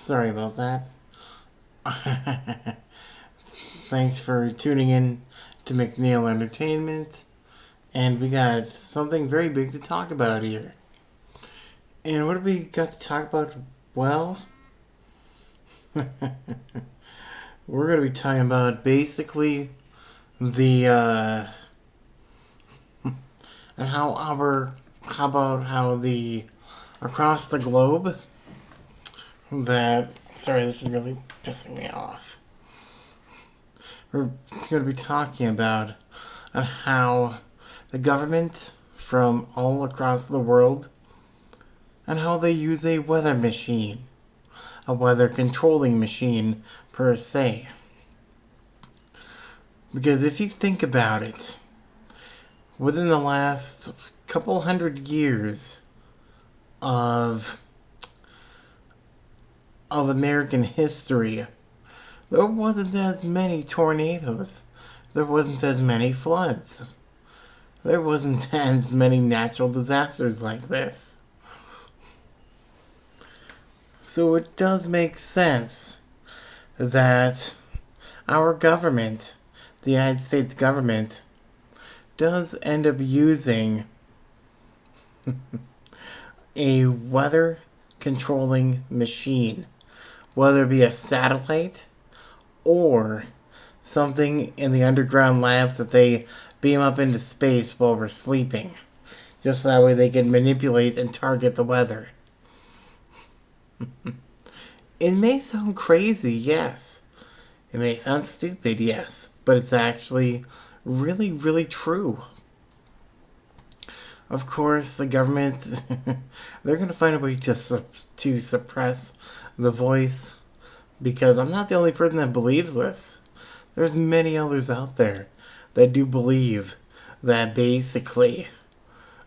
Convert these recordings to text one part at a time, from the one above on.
Sorry about that. Thanks for tuning in to McNeil Entertainment. And we got something very big to talk about here. And what have we got to talk about? Well, we're going to be talking about basically the, and how the, across the globe, sorry, this is really pissing me off. We're going to be talking about how the government from all across the world and how they use a weather machine, a weather controlling machine per se. Because if you think about it, within the last couple hundred years of American history, there wasn't as many tornadoes. There wasn't as many floods. There wasn't as many natural disasters like this. So it does make sense that our government, the United States government, does end up using a weather controlling machine, whether it be a satellite or something in the underground labs that they beam up into space while we're sleeping. Just that way they can manipulate and target the weather. It may sound crazy, yes. It may sound stupid, yes. But it's actually really, really true. Of course, the government, they're going to find a way to suppress the voice, because I'm not the only person that believes this. There's many others out there that do believe that basically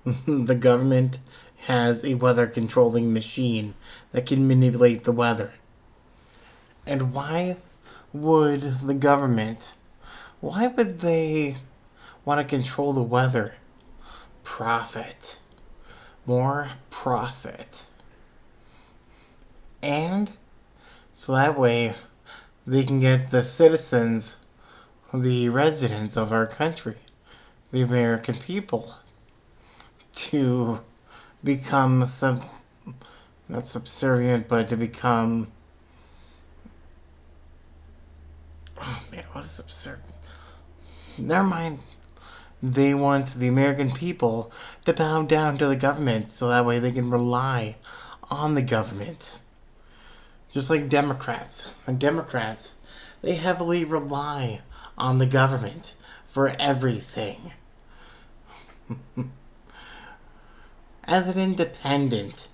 the government has a weather controlling machine that can manipulate the weather. And why would the government, why would they want to control the weather? Profit. More profit. And so that way they can get the citizens, the residents of our country, the American people, to become not subservient, but to become, oh man, what is absurd? Never mind. They want the American people to bow down to the government so that way they can rely on the government. Just like Democrats. And Democrats, they heavily rely on the government for everything. As an independent,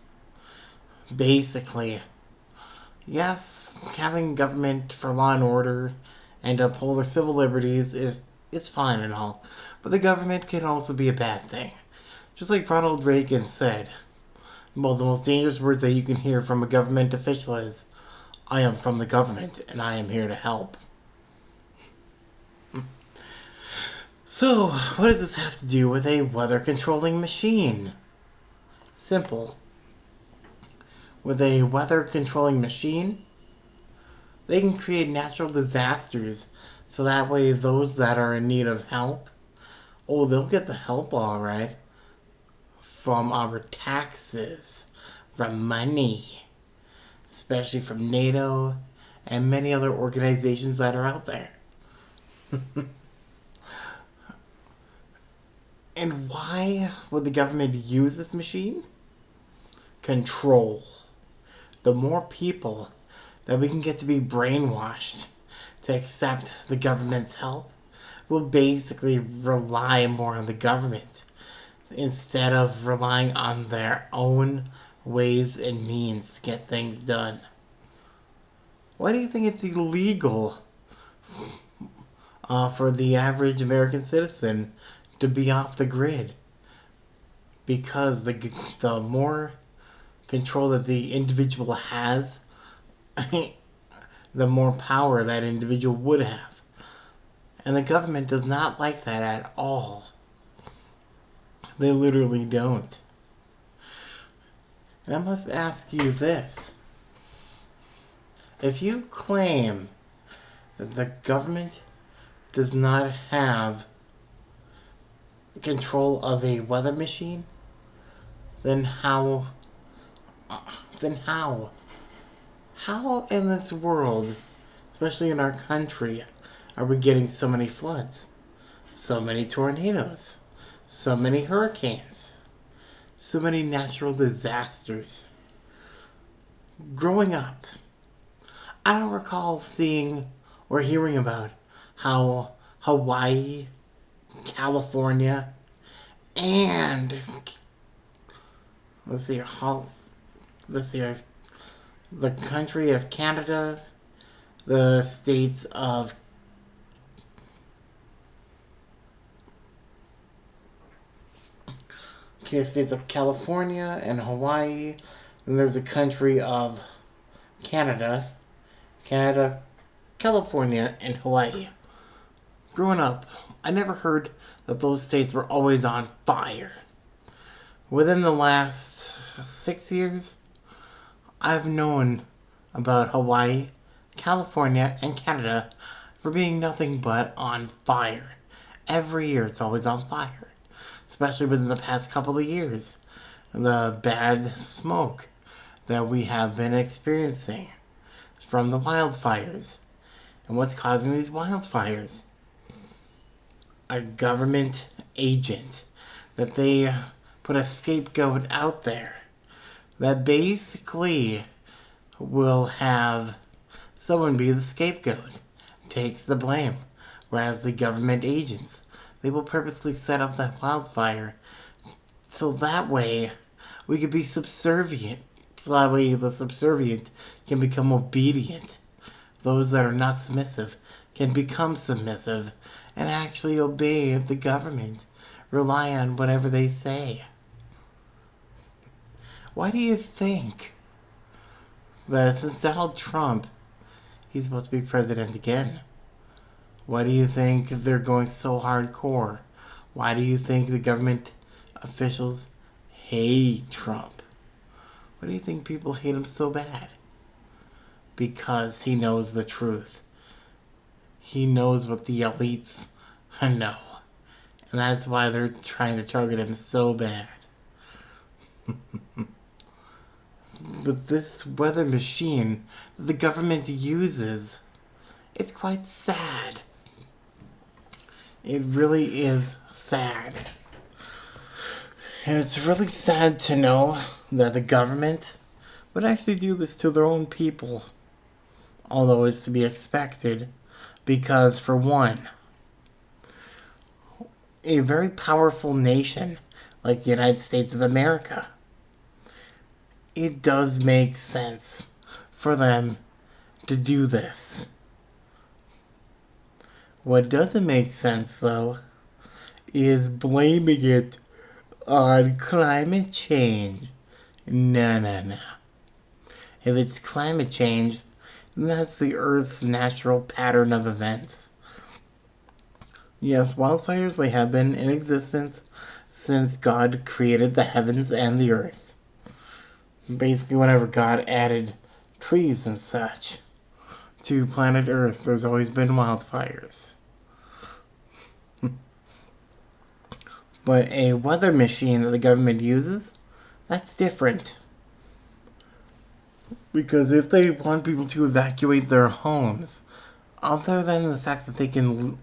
basically, yes, having government for law and order and uphold their civil liberties is fine and all, but the government can also be a bad thing. Just like Ronald Reagan said, well, the most dangerous words that you can hear from a government official is, I am from the government and I am here to help. So, what does this have to do with a weather controlling machine? Simple. With a weather controlling machine, they can create natural disasters so that way those that are in need of help, oh, they'll get the help all right from our taxes, from money, especially from NATO and many other organizations that are out there. And why would the government use this machine? Control. The more people that we can get to be brainwashed to accept the government's help, will basically rely more on the government instead of relying on their own ways and means to get things done. Why do you think it's illegal for the average American citizen to be off the grid? Because the more control that the individual has, the more power that individual would have. And the government does not like that at all. They literally don't. And I must ask you this. If you claim that the government does not have control of a weather machine, then how? Then how? How in this world, especially in our country, are we getting so many floods, so many tornadoes, so many hurricanes, so many natural disasters? Growing up, I don't recall seeing or hearing about how Hawaii, California, and let's see, let's see, the country of Canada, the states of states of California and Hawaii, and there's a country of Canada, California, and Hawaii. Growing up, I never heard that those states were always on fire. Within the last 6 years, I've known about Hawaii, California, and Canada for being nothing but on fire. Every year it's always on fire, especially within the past couple of years. The bad smoke that we have been experiencing from the wildfires. And what's causing these wildfires? A government agent that they put a scapegoat out there that basically will have someone be the scapegoat, takes the blame, whereas the government agents, they will purposely set up that wildfire so that way we could be subservient, so that way the subservient can become obedient. Those that are not submissive can become submissive and actually obey the government, rely on whatever they say. Why do you think that since Donald Trump, he's supposed to be president again, why do you think they're going so hardcore? Why do you think the government officials hate Trump? Why do you think people hate him so bad? Because he knows the truth. He knows what the elites know. And that's why they're trying to target him so bad. But this weather machine that the government uses, it's quite sad. It really is sad. And it's really sad to know that the government would actually do this to their own people. Although it's to be expected. Because, for one, a very powerful nation like the United States of America, it does make sense for them to do this. What doesn't make sense, though, is blaming it on climate change. No. If it's climate change, then that's the Earth's natural pattern of events. Yes, wildfires, they have been in existence since God created the heavens and the earth. Basically, whenever God added trees and such to planet Earth, there's always been wildfires. But a weather machine that the government uses, that's different. Because if they want people to evacuate their homes, other than the fact that they can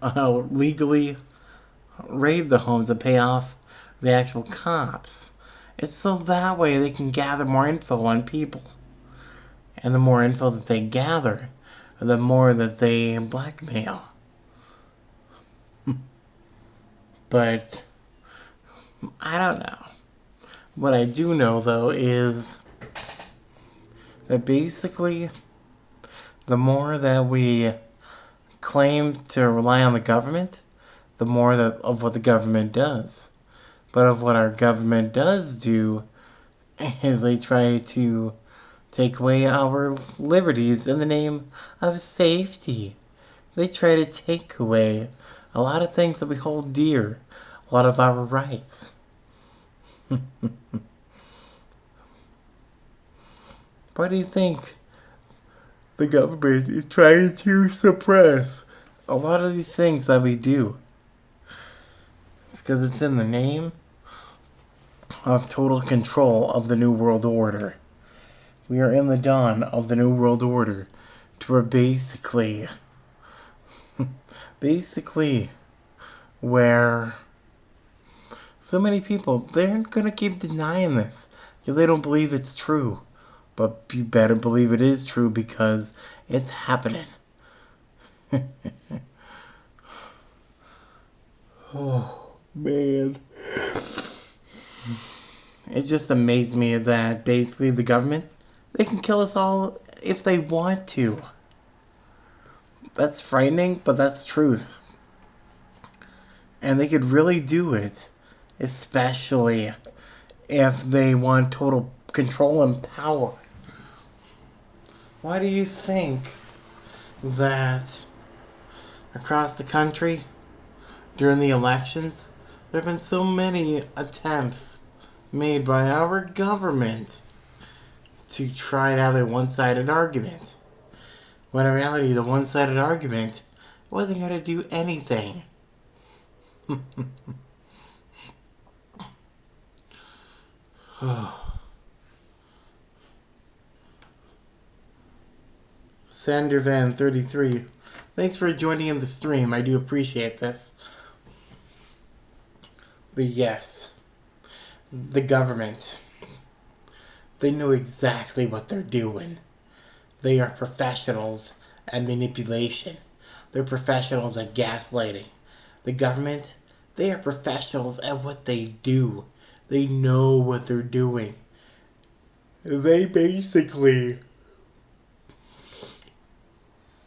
legally raid the homes and pay off the actual cops, it's so that way they can gather more info on people. And the more info that they gather, the more that they blackmail. But I don't know. What I do know, though, is that basically the more that we claim to rely on the government, the more that of what the government does. But of what our government does do is they try to take away our liberties in the name of safety. They try to take away a lot of things that we hold dear, a lot of our rights. Why do you think the government is trying to suppress a lot of these things that we do. Because it's in the name of total control of the New World Order. We are in the dawn of the New World Order, to where basically where so many people, they're gonna keep denying this because they don't believe it's true. But you better believe it is true because it's happening. Oh, man. It just amazed me that basically the government, they can kill us all if they want to. That's frightening, but that's the truth. And they could really do it, especially if they want total control and power. Why do you think that across the country, during the elections, there have been so many attempts made by our government to try to have a one-sided argument? When in reality, the one-sided argument wasn't going to do anything. Sandervan33, thanks for joining in the stream. I do appreciate this. But yes, the government, they know exactly what they're doing. They are professionals at manipulation. They're professionals at gaslighting. The government, they are professionals at what they do. They know what they're doing. They basically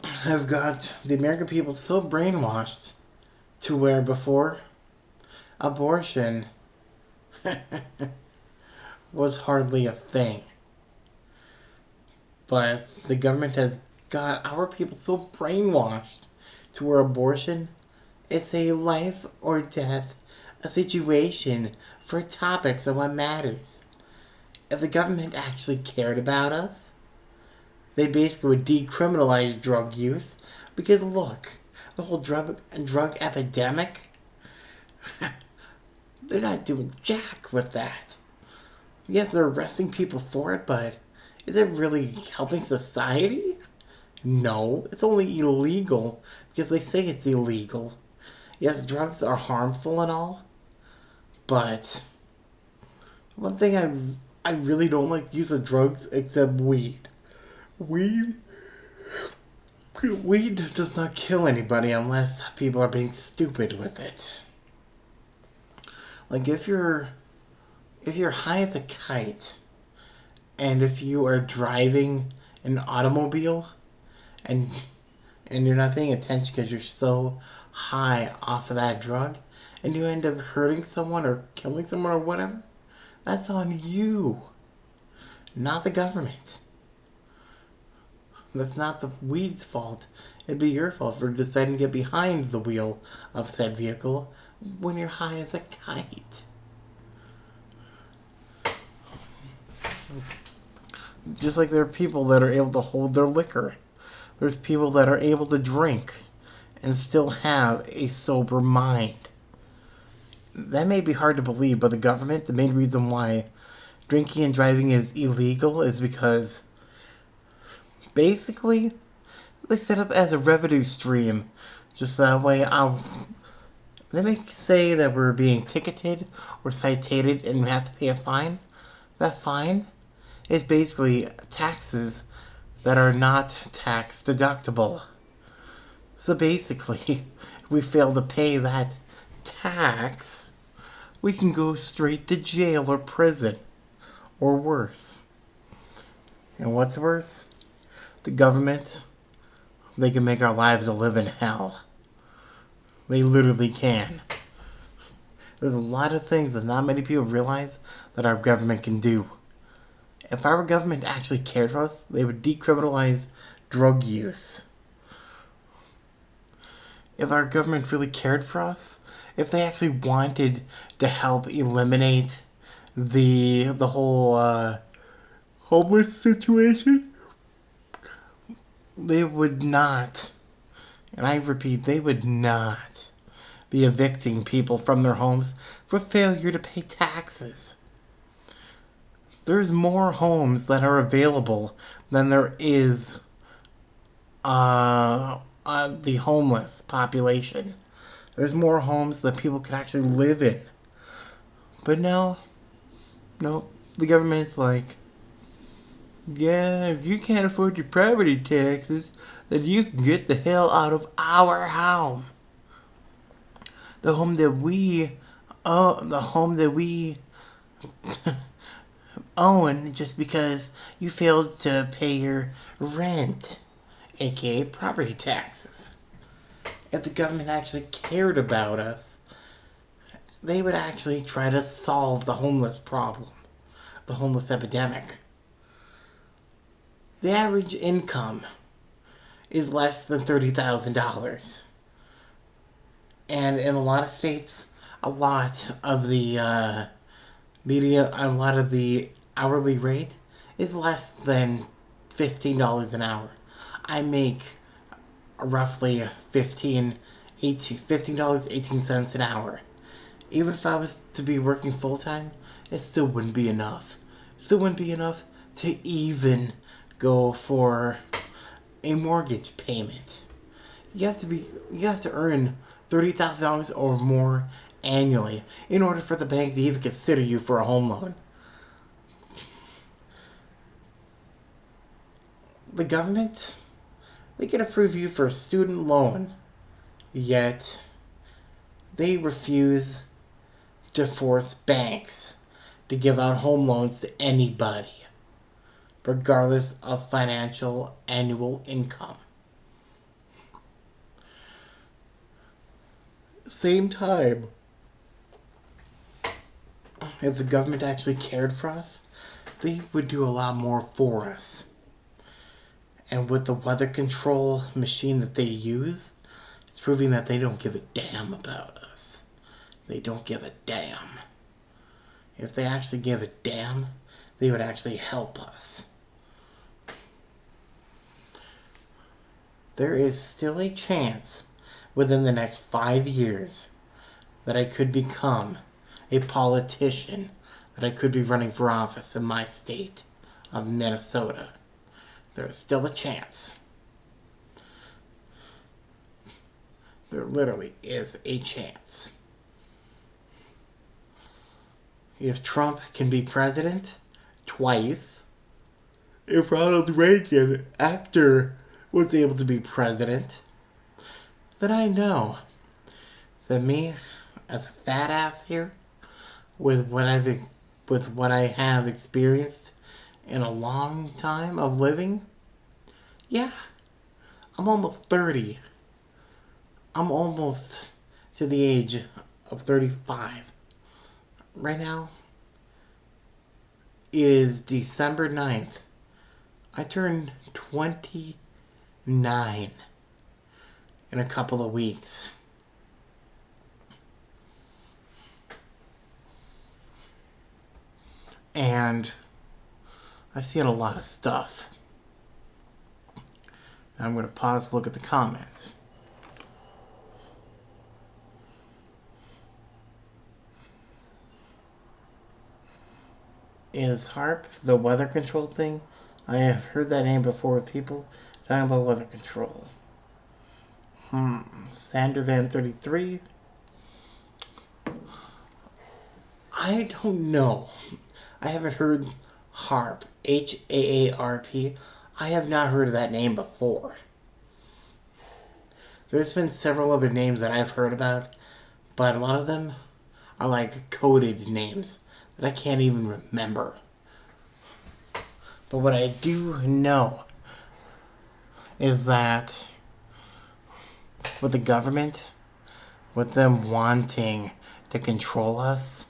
have got the American people so brainwashed to where before abortion was hardly a thing. But the government has got our people so brainwashed to where abortion, it's a life or death, a situation for topics and what matters. If the government actually cared about us, they basically would decriminalize drug use. Because look, the whole drug epidemic, they're not doing jack with that. Yes, they're arresting people for it, but is it really helping society? No, it's only illegal because they say it's illegal. Yes, drugs are harmful and all, but one thing I really don't like the use of drugs except weed. Weed does not kill anybody unless people are being stupid with it. Like if you're high as a kite, and if you are driving an automobile, and you're not paying attention because you're so high off of that drug, and you end up hurting someone or killing someone or whatever, that's on you, not the government. That's not the weed's fault. It'd be your fault for deciding to get behind the wheel of said vehicle when you're high as a kite. Just like there are people that are able to hold their liquor. There's people that are able to drink and still have a sober mind. That may be hard to believe, but the government, the main reason why drinking and driving is illegal is because basically they set up as a revenue stream. Just that way, they may say that we're being ticketed or cited and we have to pay a fine. That fine is basically taxes that are not tax deductible. So basically, if we fail to pay that tax, we can go straight to jail or prison, or worse. And what's worse? The government, they can make our lives a living hell. They literally can. There's a lot of things that not many people realize that our government can do. If our government actually cared for us, they would decriminalize drug use. If our government really cared for us, if they actually wanted to help eliminate the whole homeless situation, They would not, and I repeat, they would not be evicting people from their homes for failure to pay taxes. There's more homes that are available than there is the homeless population. There's more homes that people can actually live in. But no, the government's like, yeah, if you can't afford your property taxes, then you can get the hell out of our home. The home that we, the home that we own just because you failed to pay your rent, aka property taxes. If the government actually cared about us, they would actually try to solve the homeless problem, the homeless epidemic. The average income is less than $30,000. And in a lot of states, a lot of the hourly rate is less than $15 an hour. I make roughly $15.18 an hour. Even if I was to be working full time, it still wouldn't be enough. It still wouldn't be enough to even go for a mortgage payment. You have to earn $30,000 or more annually in order for the bank to even consider you for a home loan. The government, they can approve you for a student loan, yet they refuse to force banks to give out home loans to anybody, regardless of financial annual income. Same time, if the government actually cared for us, they would do a lot more for us. And with the weather control machine that they use, it's proving that they don't give a damn about us. They don't give a damn. If they actually give a damn, they would actually help us. There is still a chance within the next 5 years that I could become a politician, that I could be running for office in my state of Minnesota. There is still a chance. There literally is a chance. If Trump can be president twice, if Ronald Reagan, actor, was able to be president, then I know that me, as a fat ass here, with what I have experienced in a long time of living, yeah, I'm almost 30. I'm almost to the age of 35. Right now, it is December 9th. I turned 29 in a couple of weeks. And I've seen a lot of stuff. I'm going to pause to look at the comments. Is HARP the weather control thing? I have heard that name before with people talking about weather control. Sandervan33. I don't know. I haven't heard HARP. HAARP. I have not heard of that name before. There's been several other names that I've heard about, but a lot of them are like coded names that I can't even remember. But what I do know is that with the government, with them wanting to control us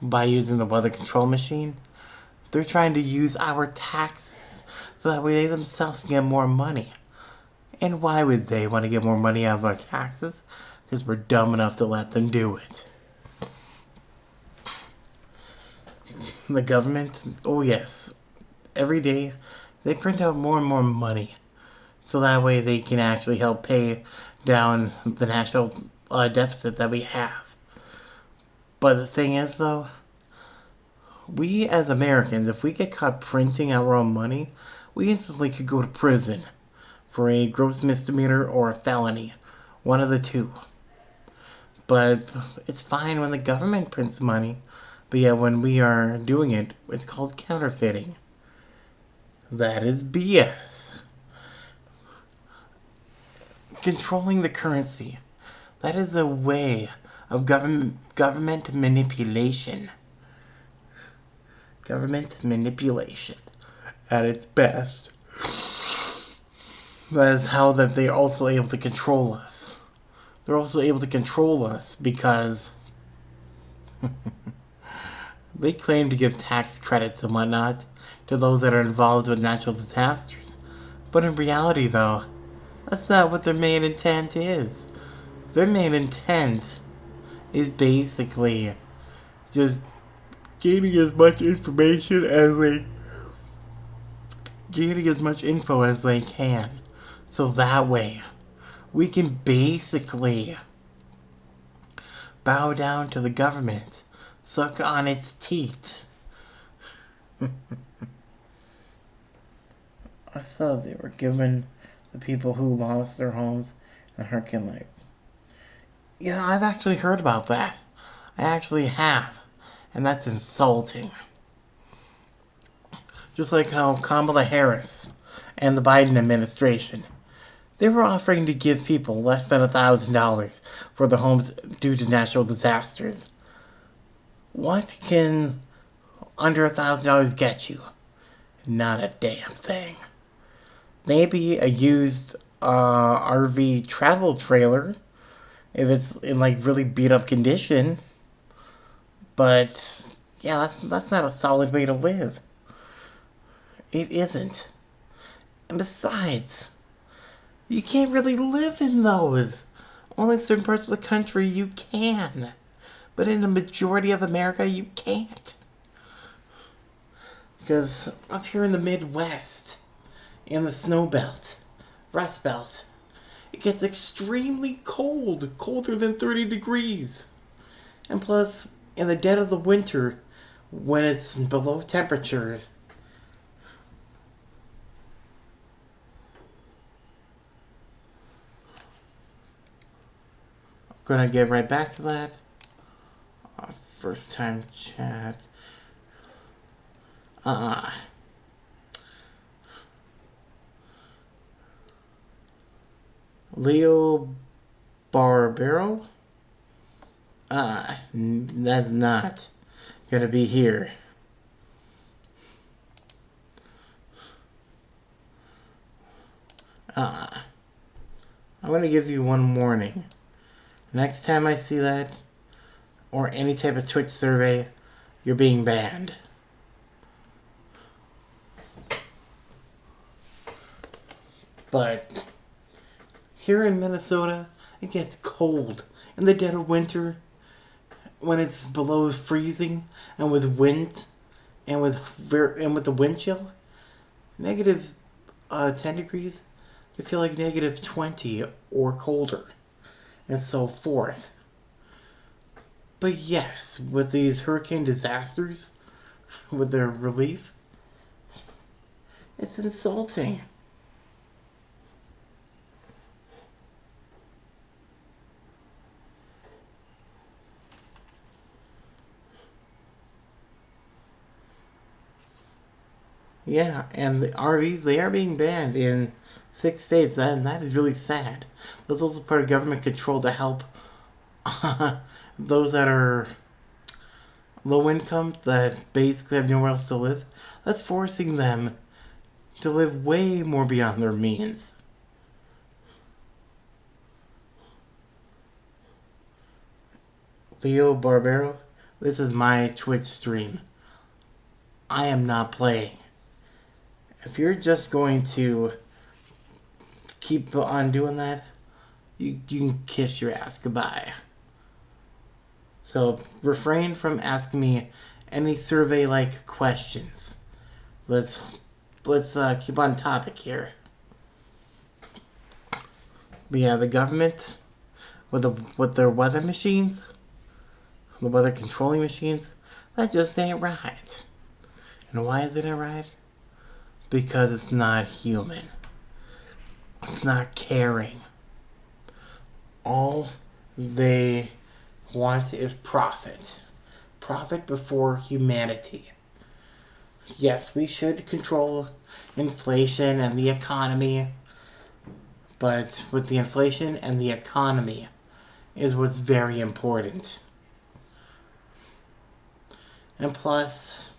by using the weather control machine, they're trying to use our taxes so that way they themselves can get more money. And why would they want to get more money out of our taxes? Because we're dumb enough to let them do it. The government, oh yes, every day they print out more and more money so that way they can actually help pay down the national deficit that we have. But the thing is, though, we as Americans, if we get caught printing our own money, we instantly could go to prison for a gross misdemeanor or a felony. One of the two. But it's fine when the government prints money. But yeah, when we are doing it, it's called counterfeiting. That is BS. Controlling the currency. That is a way of government manipulation. Government manipulation at its best. That is how that they're also able to control us. They're also able to control us because they claim to give tax credits and whatnot to those that are involved with natural disasters. But in reality, though, that's not what their main intent is. Their main intent is basically just gaining as much information as they gaining as much info as they can. So that way we can basically bow down to the government, suck on its teat. I saw they were giving the people who lost their homes in Hurricane Lake. Yeah, I've actually heard about that. I actually have. And that's insulting. Just like how Kamala Harris and the Biden administration, they were offering to give people less than $1,000 for their homes due to natural disasters. What can under $1,000 get you? Not a damn thing. Maybe a used RV travel trailer if it's in like really beat up condition. But yeah, that's not a solid way to live. It isn't. And besides, you can't really live in those. Only in certain parts of the country you can. But in the majority of America, you can't. Because up here in the Midwest, in the snow belt, Rust Belt, it gets extremely cold. Colder than 30 degrees. And plus, in the dead of the winter, when it's below temperatures, gonna get right back to that. First time chat. Leo Barbero? That's not gonna be here. I'm gonna give you one warning. Next time I see that, or any type of Twitch survey, you're being banned. But here in Minnesota, it gets cold in the dead of winter when it's below freezing and with wind and with the wind chill. Negative 10 degrees, you feel like negative 20 or colder, and so forth. But yes, with these hurricane disasters, with their relief, it's insulting. Yeah, and the RVs, they are being banned in 6 states, and that is really sad. That's also part of government control to help those that are low income, that basically have nowhere else to live. That's forcing them to live way more beyond their means. Leo Barbero, this is my Twitch stream. I am not playing. If you're just going to keep on doing that, you can kiss your ass goodbye. So refrain from asking me any survey-like questions. Let's keep on topic here. But yeah, the government with their weather machines, the weather controlling machines, that just ain't right. And why isn't it right? Because it's not human. It's not caring. All they want is profit. Profit before humanity. Yes, we should control inflation and the economy, but with the inflation and the economy is what's very important. And plus,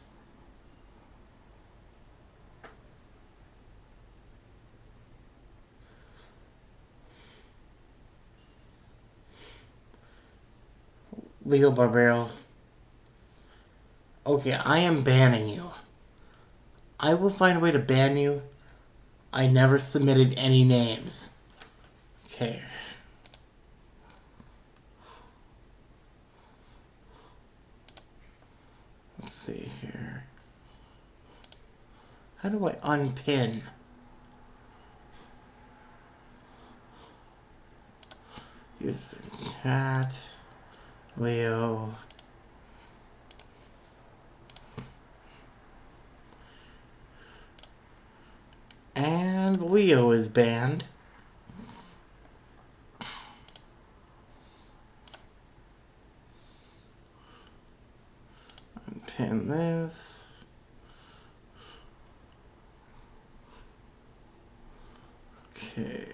Leo Barbero, okay, I am banning you. I will find a way to ban you. I never submitted any names. Okay. Let's see here. How do I unpin? Use the chat. Leo. And Leo is banned. Unpin this. Okay.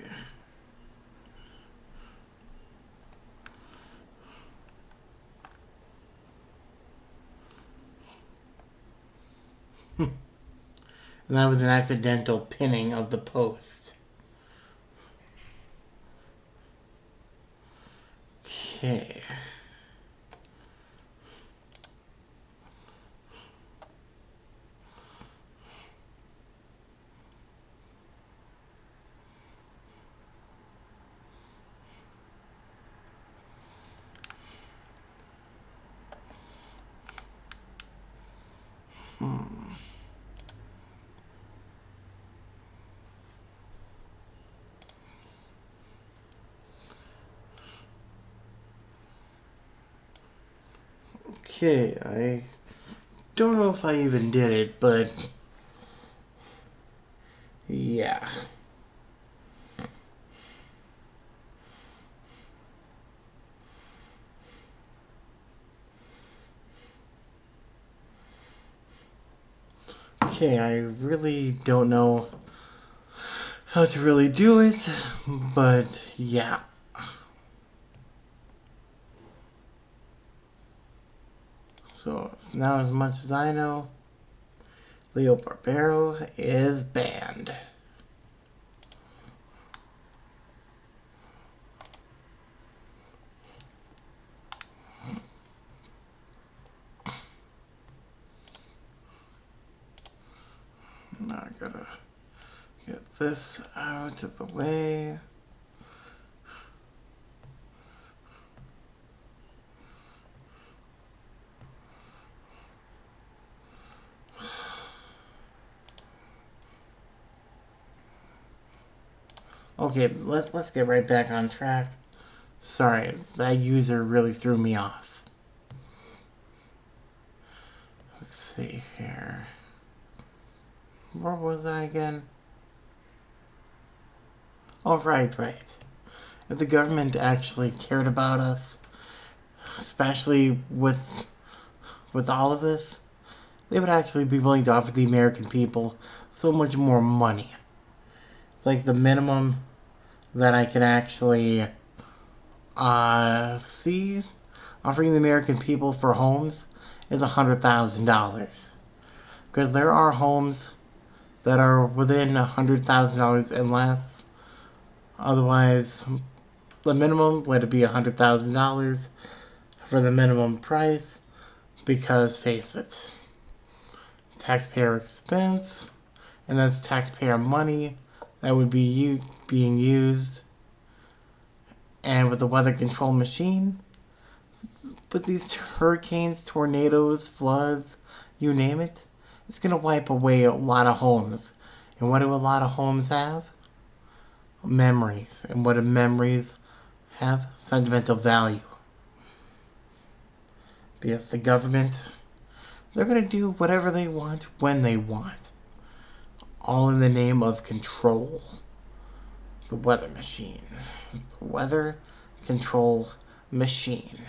And that was an accidental pinning of the post. Okay. Okay, I don't know if I even did it, but yeah. Okay, I really don't know how to really do it, but yeah. So now, as much as I know, Leo Barbero is banned. Now I gotta get this out of the way. Okay, let's get right back on track. Sorry, that user really threw me off. Let's see here. Where was I again? Oh, right. If the government actually cared about us, especially with all of this, they would actually be willing to offer the American people so much more money. Like the minimum that I can actually see offering the American people for homes is $100,000. Because there are homes that are within $100,000 and less. Otherwise, the minimum let it be $100,000 for the minimum price. Because face it, taxpayer expense, and that's taxpayer money that would be being used. And with the weather control machine, with these hurricanes, tornadoes, floods, you name it, it's going to wipe away a lot of homes. And what do a lot of homes have? memories. And what do memories have? Sentimental value. Because the government, they're going to do whatever they want when they want. All in the name of control. The weather machine. The weather control machine.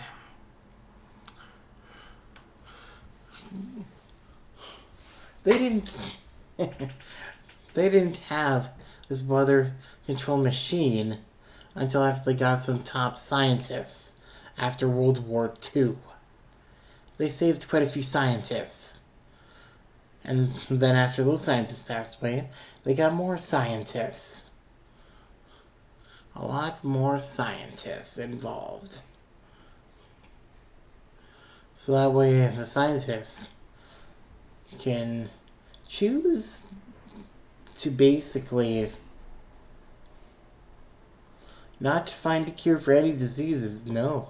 They didn't they didn't have this weather control machine until after they got some top scientists after World War II. They saved quite a few scientists. And then after those scientists passed away, they got more scientists. A lot more scientists involved. So that way the scientists can choose to basically not to find a cure for any diseases, no.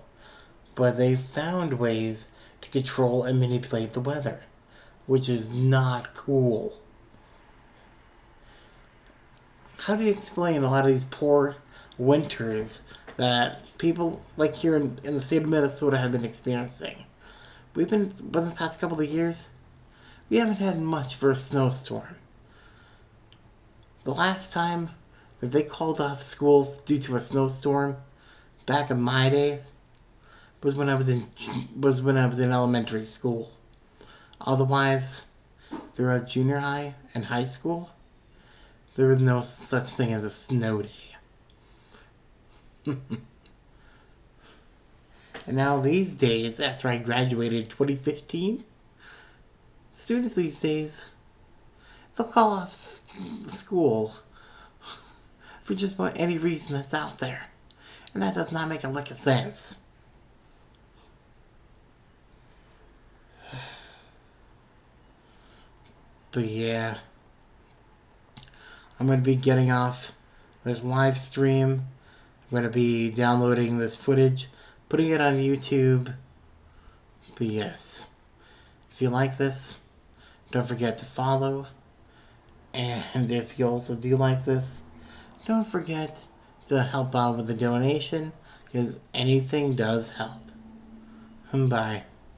But they found ways to control and manipulate the weather, which is not cool. How do you explain a lot of these poor winters that people like here in the state of Minnesota have been experiencing? Within the past couple of years, we haven't had much for a snowstorm. The last time that they called off school due to a snowstorm, back in my day, was when I was in elementary school. Otherwise, throughout junior high and high school, there was no such thing as a snow day. And now these days, after I graduated in 2015, students these days, they'll call off school for just about any reason that's out there. And that does not make a lick of sense. But yeah, I'm going to be getting off this live stream. I'm going to be downloading this footage, putting it on YouTube. But yes, if you like this, don't forget to follow. And if you also do like this, don't forget to help out with the donation, because anything does help. Bye.